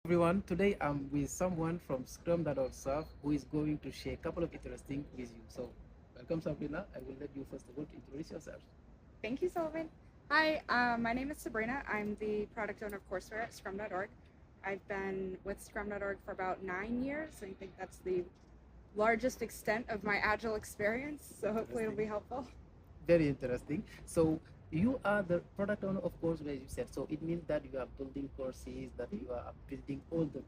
everyone. Today I'm with someone from Scrum.org who is going to share a couple of interesting with you. So, welcome Sabrina. I will let you first of all to introduce yourself. Thank you, Sullivan. Hi, my name is Sabrina. I'm the product owner of courseware at Scrum.org. I've been with Scrum.org for about 9 years. I think that's the largest extent of my Agile experience, so hopefully it'll be helpful. Very interesting. So, you are the product owner of courseware, as you said. So, it means that you are building courses, that you are building all the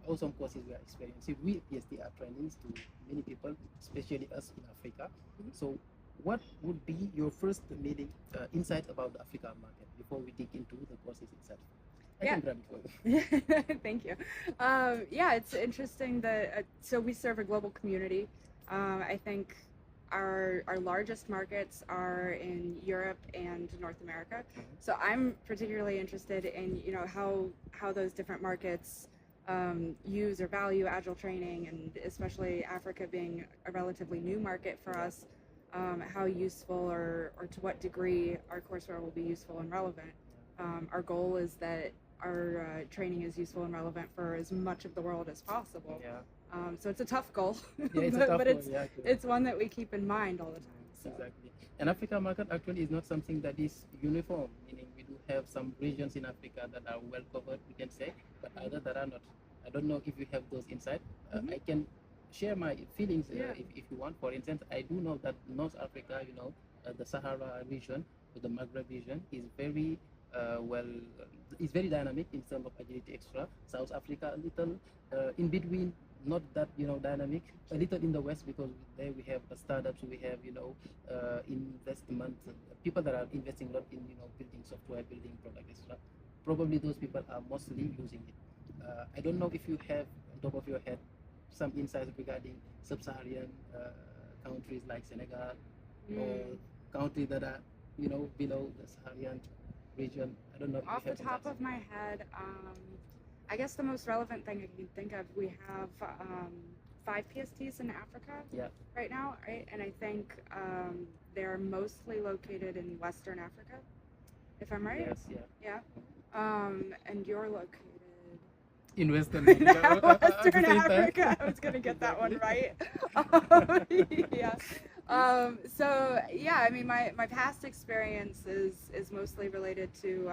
awesome courses we are experiencing. We PhD are trainings to many people, especially us in Africa. So, what would be your first meeting insight about the African market before we dig into the courses itself? I can grab it for you. Thank you. Yeah, it's interesting that so we serve a global community. I think our largest markets are in Europe and North America. So I'm particularly interested in how those different markets use or value Agile training, and especially Africa being a relatively new market for us. How useful or to what degree our courseware will be useful and relevant. Our goal is that our training is useful and relevant for as much of the world as possible. So it's a tough goal, but it's one that we keep in mind all the time. So. Exactly. And Africa market actually is not something that is uniform, meaning we do have some regions in Africa that are well covered, we can say, but others that are not. I don't know if you have those insights. I can share my feelings if you want. For instance, I do know that North Africa, the Sahara region, or the Maghreb region, is very it's very dynamic in terms of agility extra. South Africa a little in between, not that dynamic. A little in the west, because there we have startups, we have investment people that are investing a lot in building software, building product extra. Probably those people are mostly using it. I don't know if you have on top of your head some insights regarding sub-Saharan countries like Senegal or countries that are below the Saharan region. I don't know. Off the top of my head, I guess the most relevant thing I can think of, we have 5 PSTs in Africa right now, right? And I think they're mostly located in Western Africa, if I'm right. Yes, yeah. And you're located in Western Africa. Western Africa. I was gonna get that one right. Yeah. So yeah, I mean, my past experience is mostly related to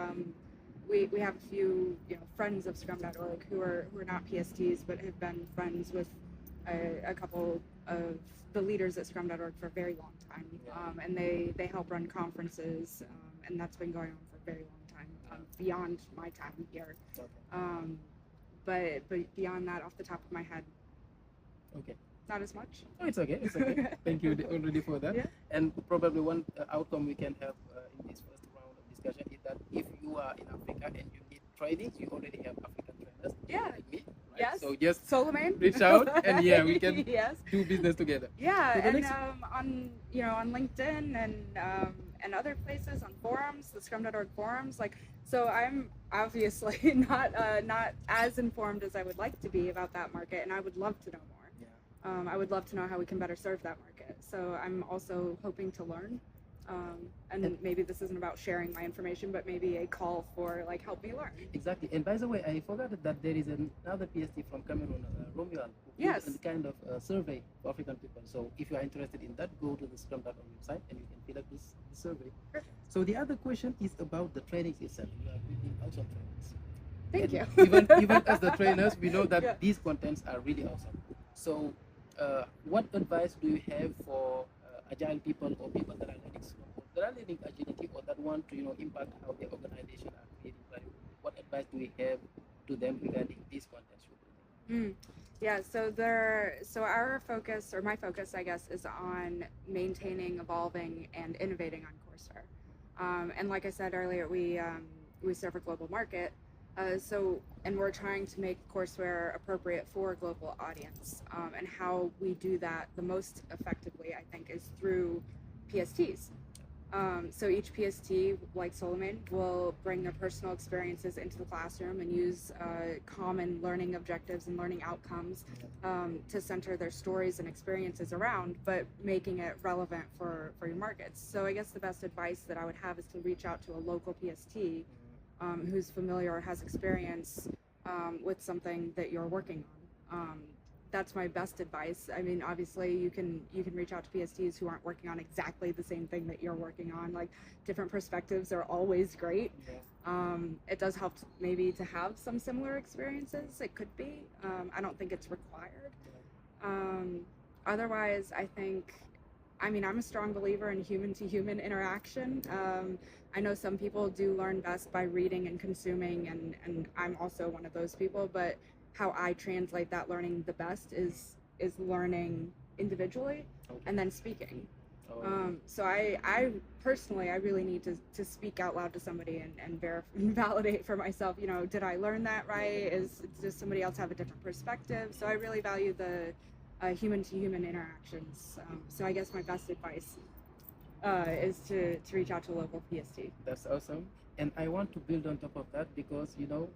we have a few friends of Scrum.org who are not PSTs but have been friends with a couple of the leaders at Scrum.org for a very long time, and they help run conferences, and that's been going on for a very long time, beyond my time here. But beyond that, off the top of my head, not as much. Oh, it's okay. It's okay. Thank you already for that. Yeah. And probably one outcome we can have in this first round of discussion is that if you are in Africa and you need training, you already have African trainers. Like me, right? Yes. So just Solomon, reach out and we can do business together. Yeah, so and on LinkedIn and other places, on forums, the Scrum.org forums, so I'm obviously not as informed as I would like to be about that market, and I would love to know more. I would love to know how we can better serve that market. So I'm also hoping to learn, and maybe this isn't about sharing my information, but maybe a call for help me learn. Exactly. And by the way, I forgot that there is another PhD from Cameroon, Romuald, who did a kind of survey for African people. So if you are interested in that, go to the Scrum.org website and you can fill up this survey. Perfect. So the other question is about the trainings itself. You are building awesome trainings. Thank you. Even as the trainers, we know that these contents are really awesome. So what advice do you have for agile people or people that are learning Scrum, that are learning agility, or that want to impact how their organization are creating value? What advice do we have to them regarding these contents? Yeah, so our focus, or my focus, I guess, is on maintaining, evolving, and innovating on courseware. And like I said earlier, we serve a global market. And we're trying to make courseware appropriate for a global audience. And how we do that the most effectively, I think, is through PSTs. So each PST, like Solomon, will bring their personal experiences into the classroom and use common learning objectives and learning outcomes to center their stories and experiences around, but making it relevant for your markets. So I guess the best advice that I would have is to reach out to a local PST who's familiar or has experience with something that you're working on. That's my best advice. I mean, obviously you can reach out to PSTs who aren't working on exactly the same thing that you're working on. Like, different perspectives are always great. It does help maybe to have some similar experiences. It could be. I don't think it's required. Otherwise, I think, I mean, I'm a strong believer in human-to-human interaction. I know some people do learn best by reading and consuming, and I'm also one of those people, but how I translate that learning the best is learning individually and then speaking. So I personally, I really need to speak out loud to somebody and validate for myself, you know, did I learn that right? Does somebody else have a different perspective? So I really value the human-to-human interactions. So I guess my best advice is to reach out to a local PST. That's awesome. And I want to build on top of that, because, you know,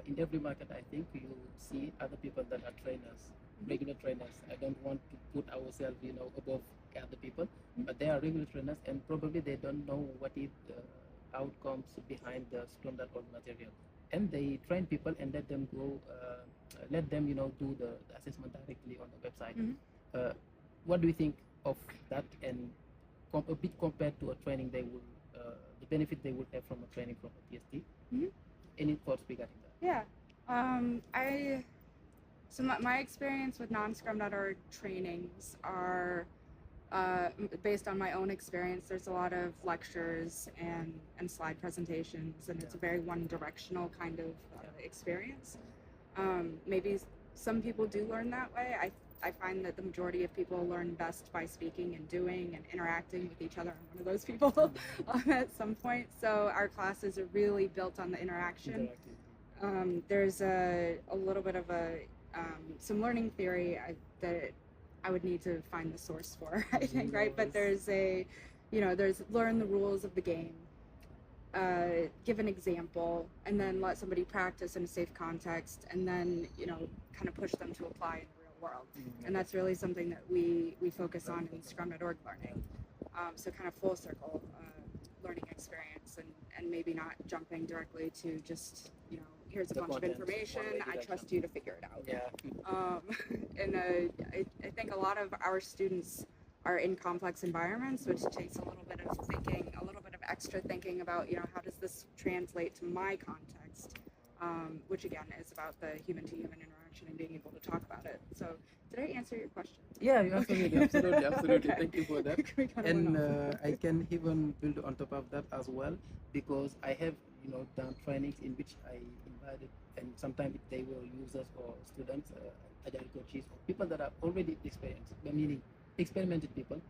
in every market, I think you see other people that are trainers, regular trainers. I don't want to put ourselves, you know, above other people, but they are regular trainers, and probably they don't know what is the outcomes behind the Scrum.org material. And they train people and let them go, let them, you know, do the assessment directly on the website. What do you think of that, and a bit compared to a training they will, the benefit they would have from a training from a PST? Any thoughts regarding that? Yeah, so my experience with non-Scrum.org trainings are based on my own experience. There's a lot of lectures and slide presentations, and it's a very one-directional kind of experience. Maybe some people do learn that way. I find that the majority of people learn best by speaking and doing and interacting with each other. I'm one of those people at some point. So our classes are really built on the interaction. There's a little bit of some learning theory that I would need to find the source for, I think, right? But there's there's learn the rules of the game, give an example, and then let somebody practice in a safe context, and then, you know, kind of push them to apply in the real world. And that's really something that we focus on in Scrum.org learning. So kind of full circle learning experience, and maybe not jumping directly to just, you know, here's a bunch of information, I trust you to figure it out. And I think a lot of our students are in complex environments, which takes a little bit of thinking, a little bit of extra thinking about, you know, how does this translate to my context, which again is about the human-to-human interaction and being able to talk about it. So did I answer your question? Yeah, absolutely. Okay. Thank you for that. And I can even build on top of that as well, because I have, you know, done trainings in which I invited, and sometimes they were users or students, agile coaches, or people that are already experienced, meaning experimented people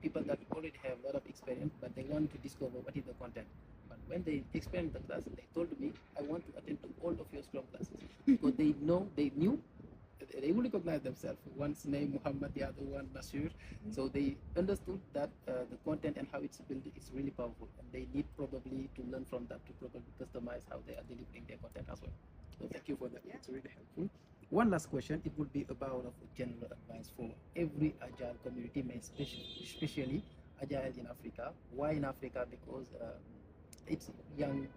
that already have a lot of experience, but they want to discover what is the content. But when they experienced the class, they told me, I want to attend to all of your Scrum classes, because they knew, they will recognize themselves. One's name Muhammad, the other one Nasir. So they understood that the content and how it's built is really powerful, and they need probably to learn from that to probably customize how they are delivering their content as well. So thank you for that. It's really helpful. One last question. It would be about general advice for every agile community, especially agile in Africa. Why in Africa? Because it's young.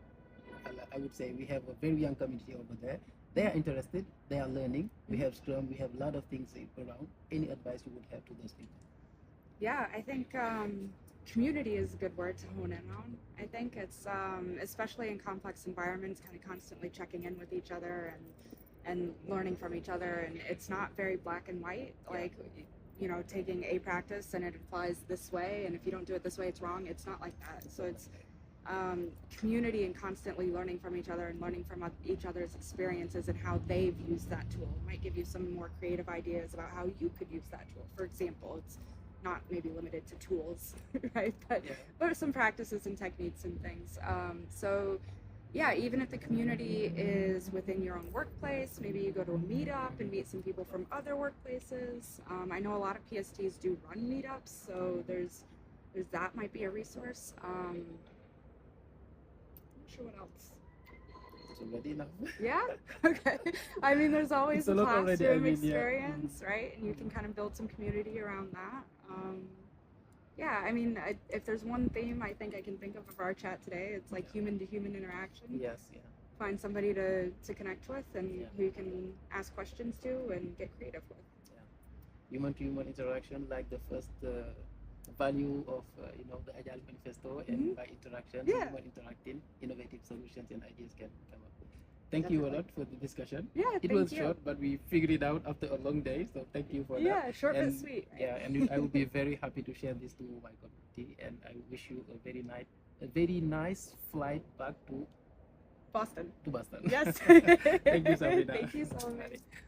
I would say we have a very young community over there. They are interested, they are learning. We have Scrum, we have a lot of things around. Any advice you would have to those people? Yeah, I think community is a good word to hone in on. I think it's, especially in complex environments, kind of constantly checking in with each other and learning from each other. And it's not very black and white, like, you know, taking a practice and it applies this way, and if you don't do it this way, it's wrong. It's not like that. So it's community and constantly learning from each other and learning from each other's experiences and how they've used that tool. It might give you some more creative ideas about how you could use that tool. For example, it's not maybe limited to tools, right? But some practices and techniques and things. So yeah, even if the community is within your own workplace, maybe you go to a meetup and meet some people from other workplaces. I know a lot of PSTs do run meetups, so there's that might be a resource. Sure, what else? It's already enough. Yeah. Okay. I mean, there's always a classroom already, experience, right? And you can kind of build some community around that. Yeah. I mean, if there's one theme I think I can think of our chat today, it's like human-to-human interaction. Yes. Yeah. find somebody to connect with and Yeah. who you can ask questions to and get creative with. Human-to-human interaction, like the first value of the Agile Manifesto, and by interaction, Yeah. human interacting, innovative solutions and ideas can come up. Thank you a Definitely. lot for the discussion. Yeah, It thank was you. short, but we figured it out after a long day, so thank you for that. Yeah, short but And sweet. Right? Yeah, and I will be very happy to share this to my community, and I wish you a very nice flight back to Boston. Boston. Yes. Thank you, Sabrina. Thank you so much. Bye.